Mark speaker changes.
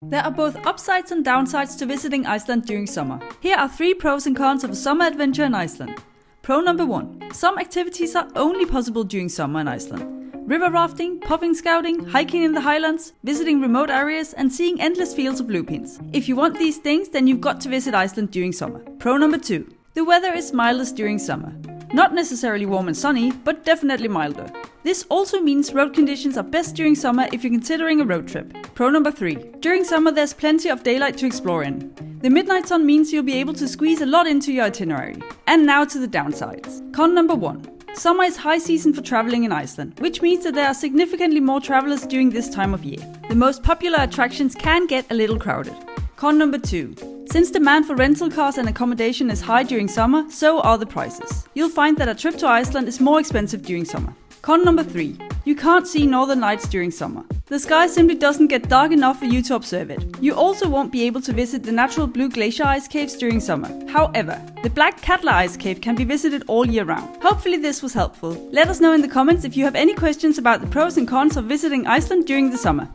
Speaker 1: There are both upsides and downsides to visiting Iceland during summer. Here are 3 pros and cons of a summer adventure in Iceland. Pro number 1. Some activities are only possible during summer in Iceland. River rafting, puffin scouting, hiking in the highlands, visiting remote areas and seeing endless fields of lupins. If you want these things, then you've got to visit Iceland during summer. Pro number 2. The weather is mildest during summer. Not necessarily warm and sunny, but definitely milder. This also means road conditions are best during summer if you're considering a road trip. Pro number 3. During summer there's plenty of daylight to explore in. The midnight sun means you'll be able to squeeze a lot into your itinerary. And now to the downsides. Con number 1. Summer is high season for traveling in Iceland, which means that there are significantly more travelers during this time of year. The most popular attractions can get a little crowded. Con number 2. Since demand for rental cars and accommodation is high during summer, so are the prices. You'll find that a trip to Iceland is more expensive during summer. Con number 3. You can't see northern lights during summer. The sky simply doesn't get dark enough for you to observe it. You also won't be able to visit the natural blue glacier ice caves during summer. However, the Black Katla ice cave can be visited all year round. Hopefully this was helpful. Let us know in the comments if you have any questions about the pros and cons of visiting Iceland during the summer.